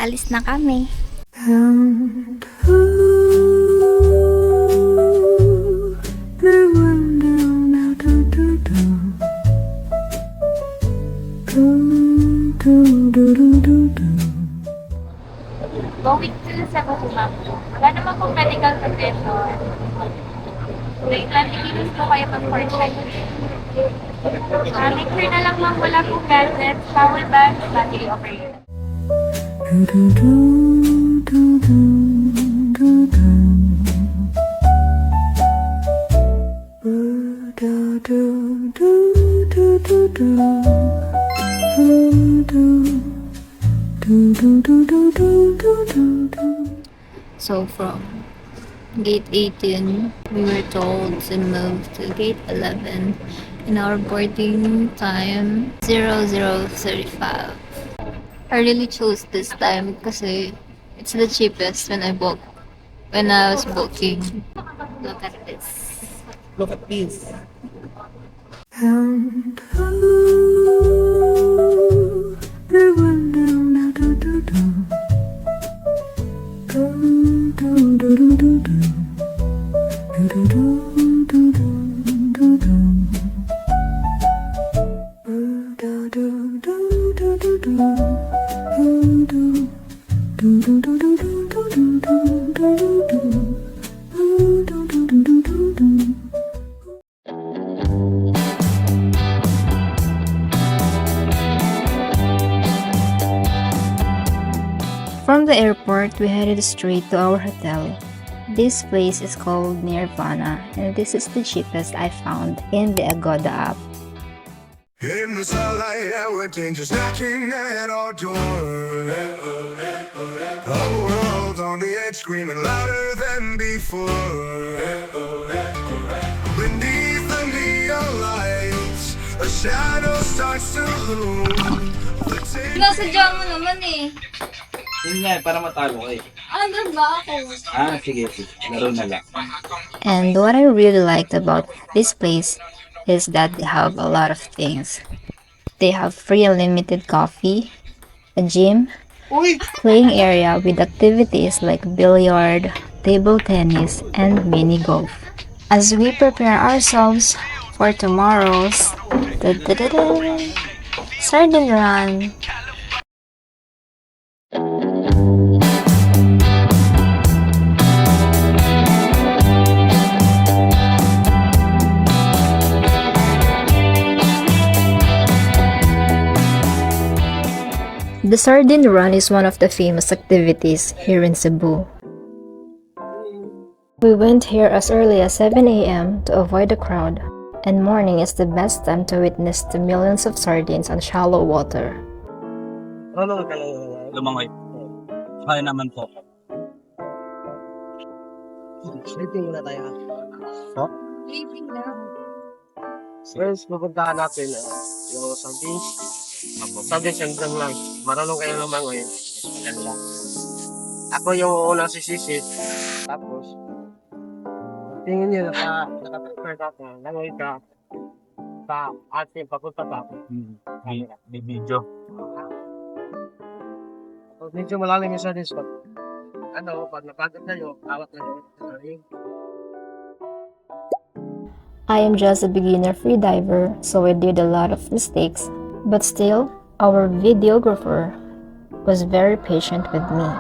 paalis na kami. Going to Cebu, ma'am. Wala naman pong medical condition. May 20 kilos po kayo mag-port check. Make sure na lang ma'am, wala pong gadgets, towel bags, battery operated. So from gate 18, we were told to move to gate 11 and our boarding time 00:35. I really chose this time kasi it's the cheapest when I was booking. Look at this. Look at this. From the airport, we headed straight to our hotel. This place is called Nirvana, and this is the cheapest I found in the Agoda app. In the sunlight, everything just knocking at our door. The world's on the edge, screaming louder than before. Beneath the neon lights, a shadow starts to loom. Nasadya mo naman eh. Yun nga, para matalo ka eh. Andun ba ako? Sige. Laro na lang. And what I really liked about this place is that they have a lot of things. They have free unlimited coffee, a gym, playing area with activities like billiard, table tennis, and mini golf. As we prepare ourselves for tomorrow's Sardine run. The Sardine Run is one of the famous activities here in Cebu. We went here as early as 7 a.m. to avoid the crowd, and morning is the best time to witness the millions of sardines on shallow water. Lumangoy. Kaya naman po. Sleeping muna tayo. So? Sleeping na. Friends, pupuntahan natin yung Sardines. Sardines yung drum lang. Marunong kayo lumangoy. Yan lang. Ako yung unang sisisid. Tapos, tingin nyo naka-prepare natin. Langoy ka sa ating papunta pa. May video. Tapos medyo malalim yung Sardines. Pag napagod kayo, awat na yun. I am just a beginner freediver, so I did a lot of mistakes, but still, our videographer was very patient with me.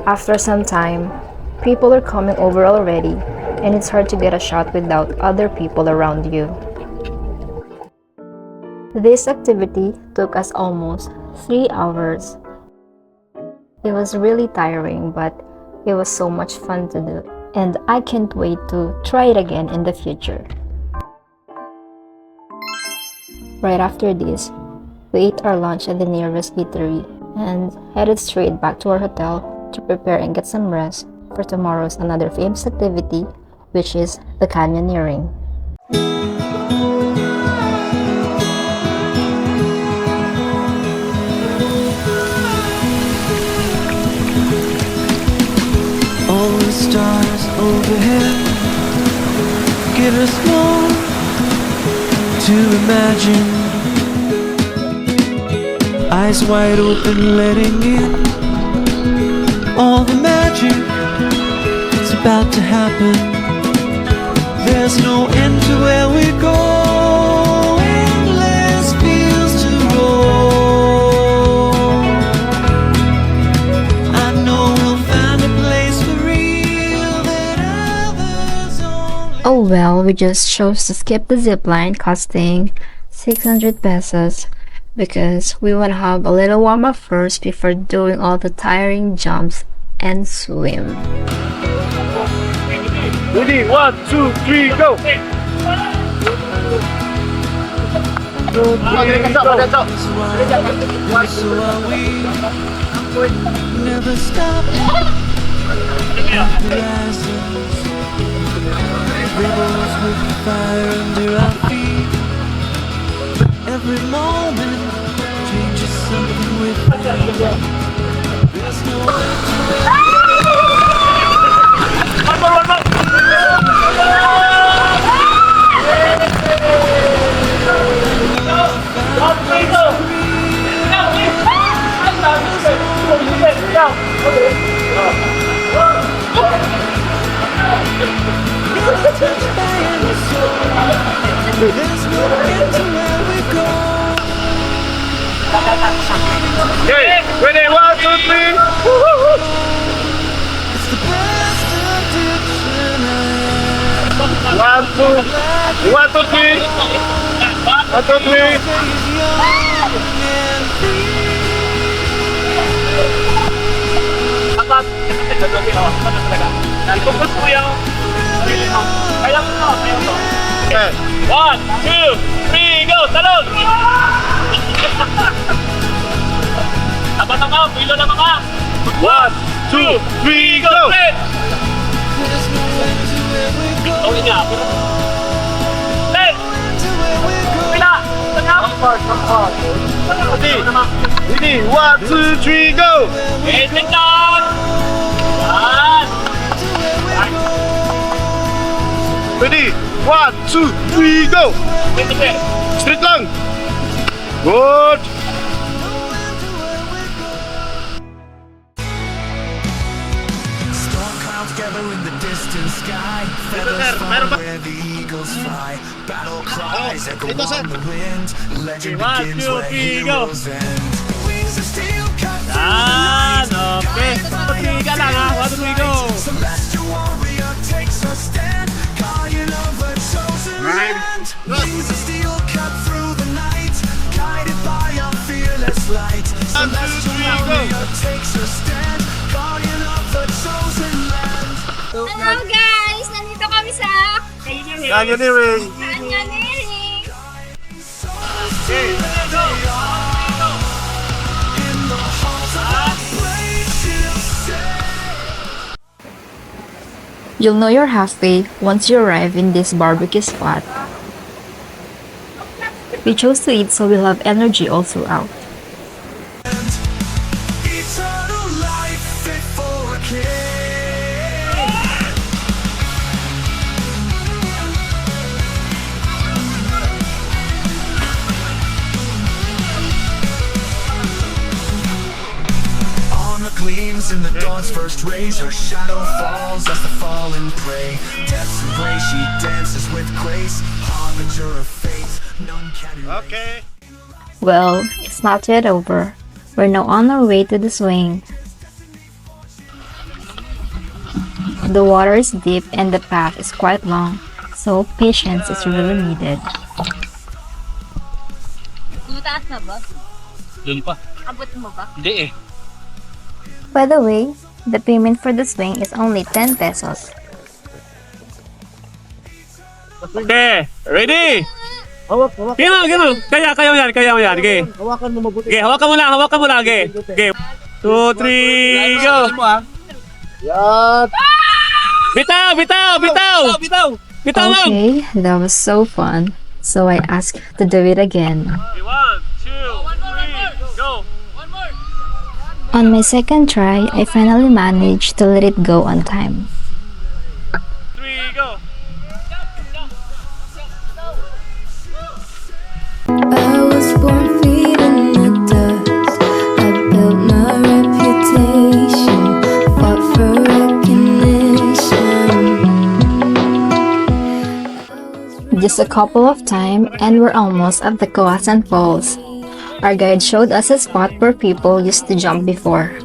After some time, people are coming over already, and it's hard to get a shot without other people around you. This activity took us almost 3 hours. It was really tiring, but it was so much fun to do, and I can't wait to try it again in the future. Right after this, we ate our lunch at the nearest eatery and headed straight back to our hotel to prepare and get some rest for tomorrow's another famous activity, which is the canyoneering. All the stars overhead give us more to imagine. Eyes wide open, letting in all the magic that's about to happen. There's no end to where we go, endless fields to roam. I know we'll find a place for real that others only. Oh well, we just chose to skip the zipline costing 600 pesos because we want to have a little warm up first before doing all the tiring jumps and swim. Ready, 1, 2, 3, go! So are we. Never stop. Horizons. Rebels with the fire under our feet. Every moment changes something with me. There's no end to it. Touched by any soul. There's no end to where we go. Okay, ready, 1, 2, 3. It's the best addiction I 1, 2, 1, 2, 3. 1, 2, 3. have. Young and free. Apat. Focus mo yung sarili mo. Kaya mo to, kaya mo to. 1, 2, 3, go! Talon! Tapat ang mga, pilo na mga. 1, 2, 3, go! There's no end to where we go. Tawin niya. Let! To where we go. Pila! Ready, 1, 2, 3, go! Waiting lang! Yan! Ready, 1, 2, 3, go! Straight lang! Good! Storm clouds gather in the distant sky. Feathers fall where the eagles fly. Battle cries echo on the wind. Legend begins where heroes end. Wings of steel cut through Yan! the night. Okay. Pagtiga lang ha. 1, 2, 3, go! Celestial warrior takes a stand. Guardian of a chosen land. Wings of steel cut through the night. Guided by our fearless light. Celestial warrior takes a stand. Guardian of the chosen land. Hello guys! Nandito kami sa Canyoneering! Canyoneering! Okay, go! In the halls of operation say. You'll know you're halfway once you arrive in this barbecue spot. We chose to eat so we'll have energy all throughout. Eternal life fit for a king. Armor gleams in the dawn's first rays. Her shadow falls as the fallen prey. Death's embrace, she dances with grace. Harbinger of fate, none can erase. Okay. Well, it's not yet over. We're now on our way to the swing. The water is deep and the path is quite long, so patience is really needed. Mataas na ba? Doon pa. Abot mo ba? Hindi eh. By the way, the payment for the swing is only 10 pesos. Okay, ready? Hawak. Gino. Kaya mo yan. Okay. Hawakan mo mabuti. Okay, hawakan mo lang. Okay. 2, 3, go. Yan. Bitaw lang. Okay, that was so fun. So I asked to do it again. 1, 2, 3, go. On my second try, I finally managed to let it go on time. 3, go. I was born feeding the dust. I built my reputation, fought for recognition. Just a couple of time and we're almost at the Kawasan Falls. Our guide showed us a spot where people used to jump before.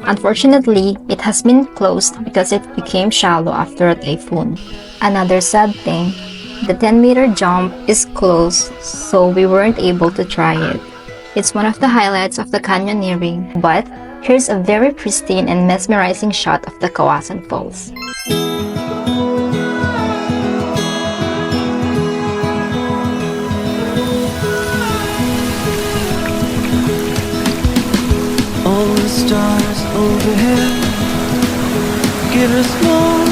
Unfortunately, it has been closed because it became shallow after a typhoon. Another sad thing, the 10-meter jump is closed, so we weren't able to try it. It's one of the highlights of the Canyoneering, but here's a very pristine and mesmerizing shot of the Kawasan Falls. All the stars overhead give us more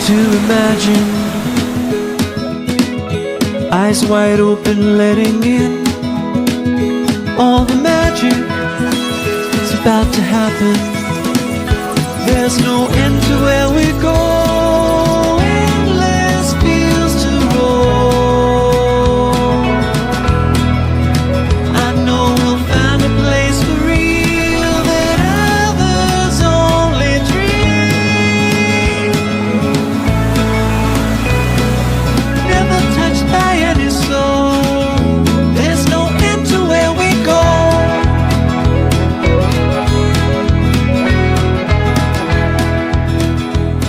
to imagine. Eyes wide open, letting in all the magic is about to happen. There's no end to where we go, endless fields to roam. I know we'll find a place for real that others only dream. Never touched by any soul. There's no end to where we go.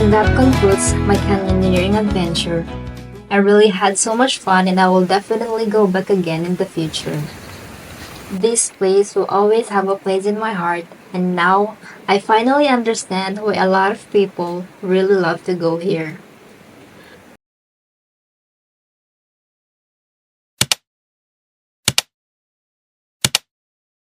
And that concludes my canyoneering adventure. I really had so much fun and I will definitely go back again in the future. This place will always have a place in my heart, and now I finally understand why a lot of people really love to go here.